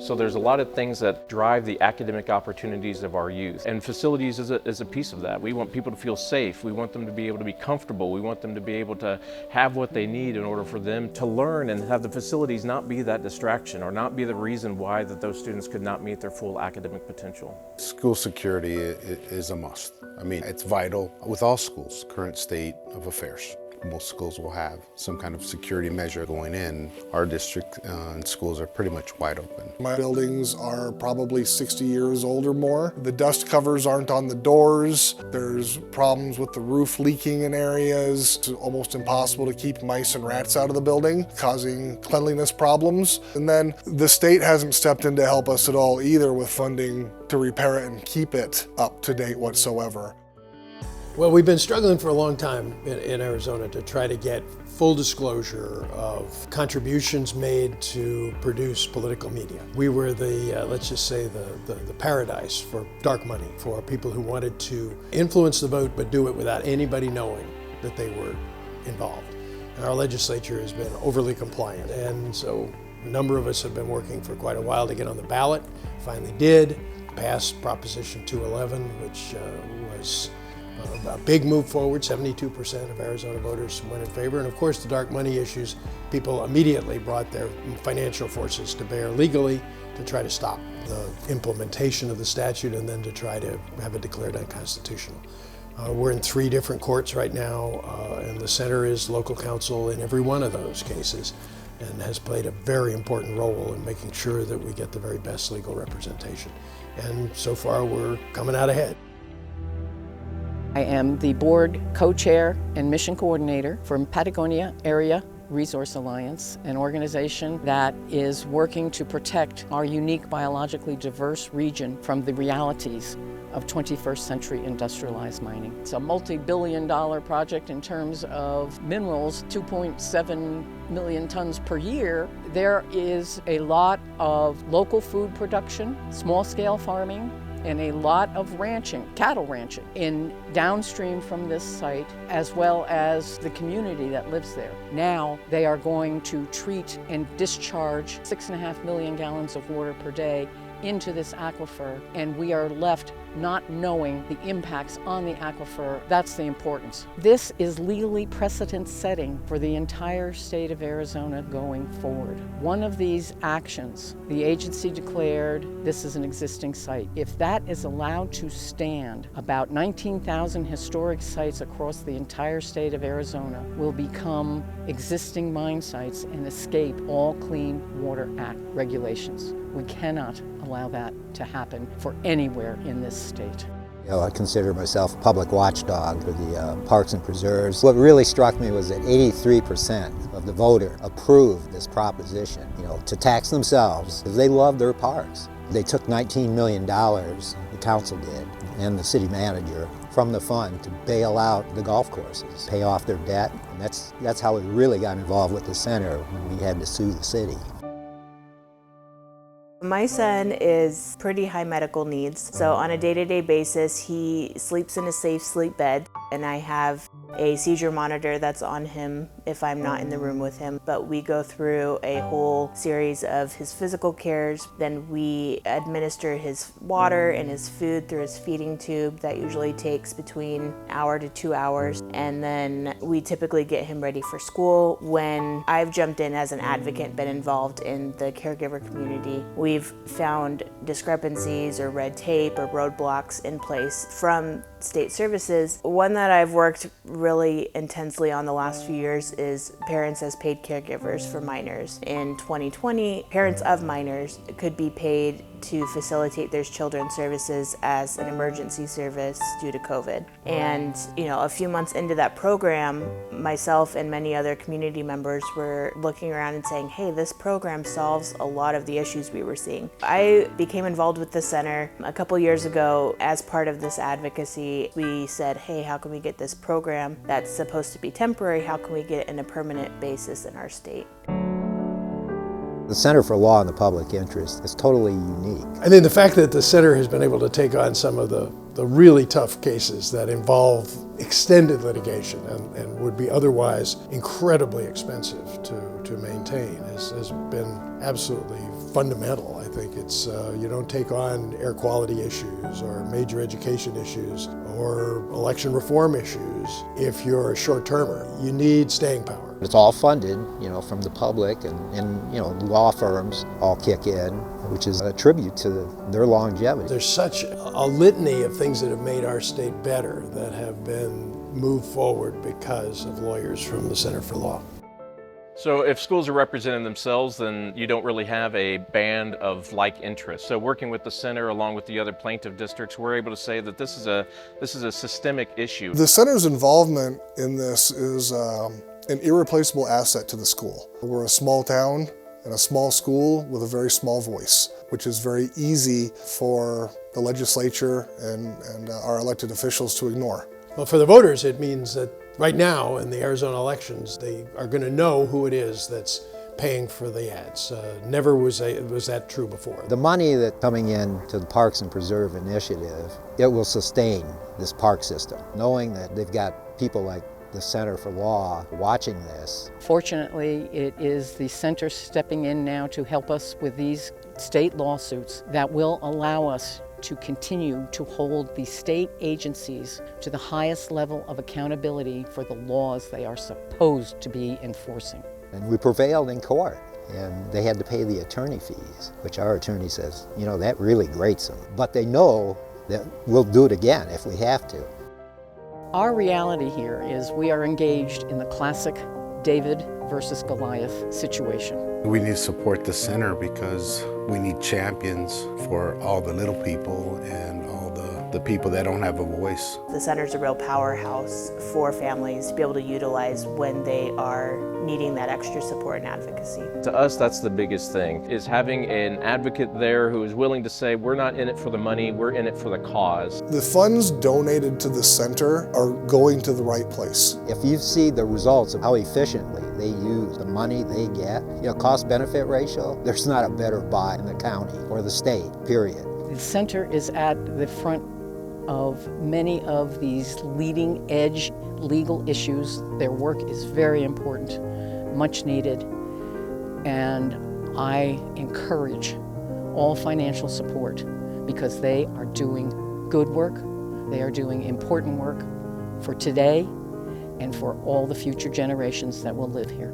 So there's a lot of things that drive the academic opportunities of our youth, and facilities is a piece of that. We want people to feel safe. We want them to be able to be comfortable. We want them to be able to have what they need in order for them to learn, and have the facilities not be that distraction or not be the reason why that those students could not meet their full academic potential. School security is a must. I mean, it's vital with all schools, current state of affairs. Most schools will have some kind of security measure going in. Our district and schools are pretty much wide open. My buildings are probably 60 years old or more. The dust covers aren't on the doors. There's problems with the roof leaking in areas. It's almost impossible to keep mice and rats out of the building, causing cleanliness problems. And then the state hasn't stepped in to help us at all either with funding to repair it and keep it up to date whatsoever. Well, we've been struggling for a long time in Arizona to try to get full disclosure of contributions made to produce political media. We were the, let's just say, the paradise for dark money, for people who wanted to influence the vote but do it without anybody knowing that they were involved. And our legislature has been overly compliant, and so a number of us have been working for quite a while to get on the ballot. Finally did, passed Proposition 211, which was a big move forward. 72% of Arizona voters went in favor. And of course, the dark money issues, people immediately brought their financial forces to bear legally to try to stop the implementation of the statute and then to try to have it declared unconstitutional. We're in 3 different courts right now, and the center is local counsel in every one of those cases and has played a very important role in making sure that we get the very best legal representation. And so far, we're coming out ahead. I am the board co-chair and mission coordinator for Patagonia Area Resource Alliance, an organization that is working to protect our unique biologically diverse region from the realities of 21st century industrialized mining. It's a multi-billion-dollar project in terms of minerals, 2.7 million tons per year. There is a lot of local food production, small-scale farming, and a lot of ranching, cattle ranching, in downstream from this site, as well as the community that lives there. Now they are going to treat and discharge 6.5 million gallons of water per day into this aquifer, and we are left not knowing the impacts on the aquifer. That's the importance. This is legally precedent setting for the entire state of Arizona going forward. One of these actions, the agency declared this is an existing site. If that is allowed to stand, about 19,000 historic sites across the entire state of Arizona will become existing mine sites and escape all Clean Water Act regulations. We cannot allow that to happen for anywhere in this state. You know, I consider myself a public watchdog for the parks and preserves. What really struck me was that 83% of the voter approved this proposition, you know, to tax themselves because they love their parks. They took $19 million, the council did, and the city manager, from the fund to bail out the golf courses, pay off their debt. And that's how we really got involved with the center when we had to sue the city. My son is pretty high medical needs, so on a day-to-day basis he sleeps in a safe sleep bed, and I have a seizure monitor that's on him if I'm not in the room with him. But we go through a whole series of his physical cares, then we administer his water and his food through his feeding tube. That usually takes between an hour to 2 hours, and then we typically get him ready for school. When I've jumped in as an advocate, been involved in the caregiver community, we've found discrepancies or red tape or roadblocks in place from state services. One that I've worked really intensely on the last few years is parents as paid caregivers for minors. In 2020, parents of minors could be paid to facilitate their children's services as an emergency service due to COVID. And a few months into that program, myself and many other community members were looking around and saying, hey, this program solves a lot of the issues we were seeing. I became involved with the center a couple years ago as part of this advocacy. We said, hey, how can we get this program that's supposed to be temporary, how can we get it in a permanent basis in our state? The Center for Law and the Public Interest is totally unique. I think the fact that the center has been able to take on some of the the really tough cases that involve extended litigation and would be otherwise incredibly expensive to maintain has been absolutely fundamental. I think it's, you don't take on air quality issues or major education issues or election reform issues if you're a short-termer. You need staying power. It's all funded, from the public and law firms all kick in, which is a tribute to their longevity. There's such a litany of things that have made our state better that have been moved forward because of lawyers from the Center for Law. So if schools are representing themselves, then you don't really have a band of like interests. So working with the center along with the other plaintiff districts, we're able to say that this is a systemic issue. The center's involvement in this is an irreplaceable asset to the school. We're a small town and a small school with a very small voice, which is very easy for the legislature and our elected officials to ignore. Well, for the voters, it means that right now in the Arizona elections, they are going to know who it is that's paying for the ads. Never was that true before. The money that's coming in to the Parks and Preserve Initiative, it will sustain this park system, knowing that they've got people like the Center for Law watching this. Fortunately, it is the center stepping in now to help us with these state lawsuits that will allow us to continue to hold the state agencies to the highest level of accountability for the laws they are supposed to be enforcing. And we prevailed in court, and they had to pay the attorney fees, which our attorney says, that really grates them. But they know that we'll do it again if we have to. Our reality here is we are engaged in the classic David versus Goliath situation. We need to support the center because we need champions for all the little people and all the people that don't have a voice. The center's a real powerhouse for families to be able to utilize when they are needing that extra support and advocacy. To us, that's the biggest thing, is having an advocate there who is willing to say, we're not in it for the money, we're in it for the cause. The funds donated to the center are going to the right place. If you see the results of how efficiently they use the money they get, cost-benefit ratio, there's not a better buy in the county or the state, period. The center is at the front of many of these leading edge legal issues. Their work is very important, much needed, and I encourage all financial support because they are doing good work, they are doing important work for today and for all the future generations that will live here.